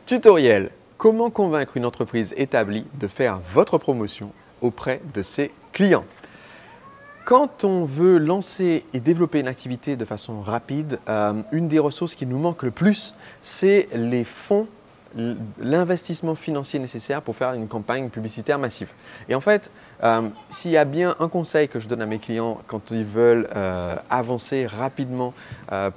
Tutoriel. Comment convaincre une entreprise établie de faire votre promotion auprès de ses clients? Quand on veut lancer et développer une activité de façon rapide, une des ressources qui nous manque le plus, c'est les fonds, l'investissement financier nécessaire pour faire une campagne publicitaire massive. Et en fait, s'il y a bien un conseil que je donne à mes clients quand ils veulent avancer rapidement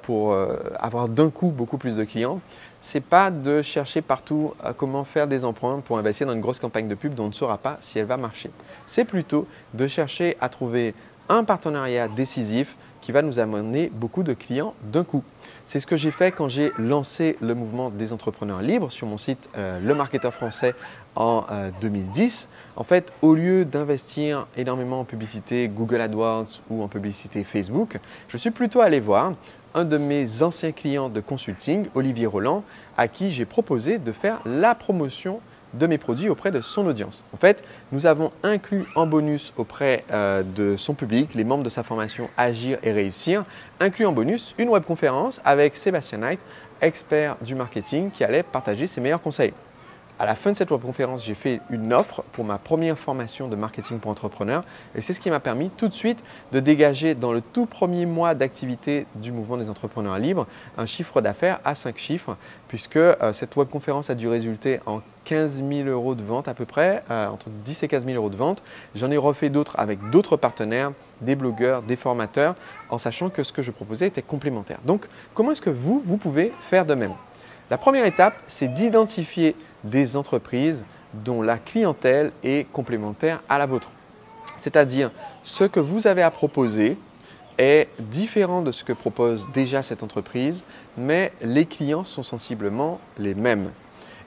pour avoir d'un coup beaucoup plus de clients, c'est pas de chercher partout comment faire des emprunts pour investir dans une grosse campagne de pub dont on ne saura pas si elle va marcher. C'est plutôt de chercher à trouver un partenariat décisif qui va nous amener beaucoup de clients d'un coup. C'est ce que j'ai fait quand j'ai lancé le mouvement des entrepreneurs libres sur mon site Le Marketeur Français en 2010. En fait, au lieu d'investir énormément en publicité Google AdWords ou en publicité Facebook, je suis plutôt allé voir un de mes anciens clients de consulting, Olivier Roland, à qui j'ai proposé de faire la promotion de mes produits auprès de son audience. En fait, nous avons inclus en bonus auprès de son public, les membres de sa formation Agir et Réussir, inclus en bonus une webconférence avec Sébastien Knight, expert du marketing, qui allait partager ses meilleurs conseils. À la fin de cette webconférence, j'ai fait une offre pour ma première formation de marketing pour entrepreneurs et c'est ce qui m'a permis tout de suite de dégager dans le tout premier mois d'activité du mouvement des entrepreneurs libres un chiffre d'affaires à 5 chiffres puisque cette webconférence a dû résulter en 15 000 euros de vente à peu près, entre 10 et 15 000 euros de vente. J'en ai refait d'autres avec d'autres partenaires, des blogueurs, des formateurs, en sachant que ce que je proposais était complémentaire. Donc, comment est-ce que vous pouvez faire de même? La première étape, c'est d'identifier des entreprises dont la clientèle est complémentaire à la vôtre. C'est-à-dire, ce que vous avez à proposer est différent de ce que propose déjà cette entreprise, mais les clients sont sensiblement les mêmes.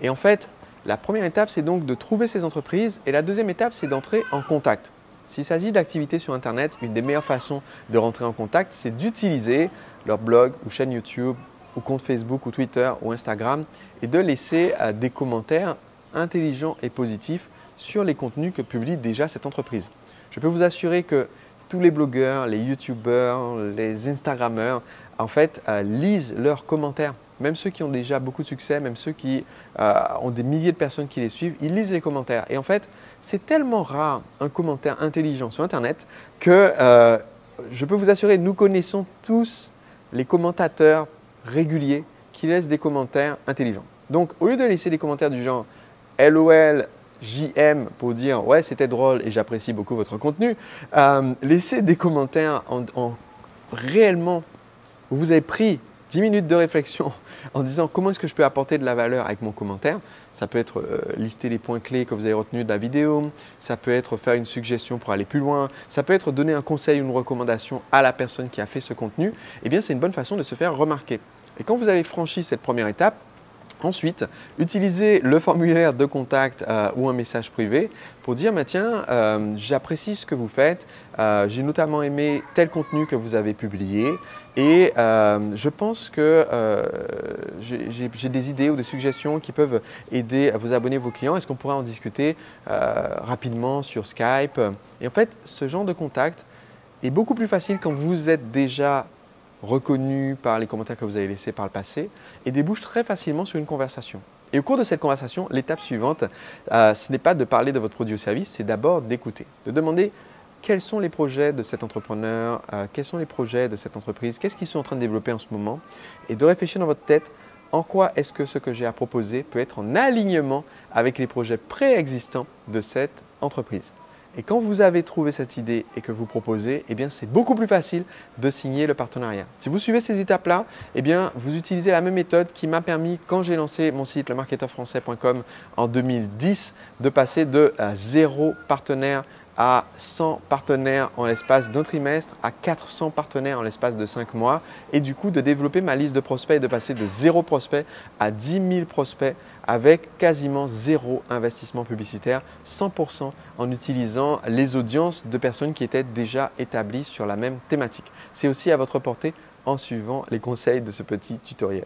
Et en fait, la première étape, c'est donc de trouver ces entreprises et la deuxième étape, c'est d'entrer en contact. S'il s'agit d'activités sur Internet, une des meilleures façons de rentrer en contact, c'est d'utiliser leur blog ou chaîne YouTube ou compte Facebook ou Twitter ou Instagram et de laisser des commentaires intelligents et positifs sur les contenus que publie déjà cette entreprise. Je peux vous assurer que tous les blogueurs, les youtubeurs, les instagrammeurs en fait lisent leurs commentaires. Même ceux qui ont déjà beaucoup de succès, même ceux qui ont des milliers de personnes qui les suivent, ils lisent les commentaires. Et en fait, c'est tellement rare un commentaire intelligent sur Internet que je peux vous assurer, nous connaissons tous les commentateurs réguliers qui laissent des commentaires intelligents. Donc, au lieu de laisser des commentaires du genre LOL, JM pour dire ouais c'était drôle et j'apprécie beaucoup votre contenu, laissez des commentaires en réellement où vous avez pris 10 minutes de réflexion en disant comment est-ce que je peux apporter de la valeur avec mon commentaire. Ça peut être lister les points clés que vous avez retenus de la vidéo, ça peut être faire une suggestion pour aller plus loin, ça peut être donner un conseil ou une recommandation à la personne qui a fait ce contenu. Eh bien, c'est une bonne façon de se faire remarquer. Et quand vous avez franchi cette première étape, ensuite, utilisez le formulaire de contact ou un message privé pour dire tiens, j'apprécie ce que vous faites, j'ai notamment aimé tel contenu que vous avez publié et je pense que j'ai des idées ou des suggestions qui peuvent aider à vous abonner vos clients. Est-ce qu'on pourrait en discuter rapidement sur Skype? Et en fait, ce genre de contact est beaucoup plus facile quand vous êtes déjà reconnu par les commentaires que vous avez laissés par le passé et débouche très facilement sur une conversation. Et au cours de cette conversation, l'étape suivante, ce n'est pas de parler de votre produit ou service, c'est d'abord d'écouter, de demander quels sont les projets de cet entrepreneur, quels sont les projets de cette entreprise, qu'est-ce qu'ils sont en train de développer en ce moment et de réfléchir dans votre tête en quoi est-ce que ce que j'ai à proposer peut être en alignement avec les projets préexistants de cette entreprise. Et quand vous avez trouvé cette idée et que vous proposez, eh bien, c'est beaucoup plus facile de signer le partenariat. Si vous suivez ces étapes-là, eh bien, vous utilisez la même méthode qui m'a permis, quand j'ai lancé mon site lemarketeurfrançais.com en 2010, de passer de 0 partenaire à 100 partenaires en l'espace d'un trimestre, à 400 partenaires en l'espace de 5 mois et du coup de développer ma liste de prospects et de passer de 0 prospects à 10 000 prospects avec quasiment 0 investissement publicitaire, 100% en utilisant les audiences de personnes qui étaient déjà établies sur la même thématique. C'est aussi à votre portée en suivant les conseils de ce petit tutoriel.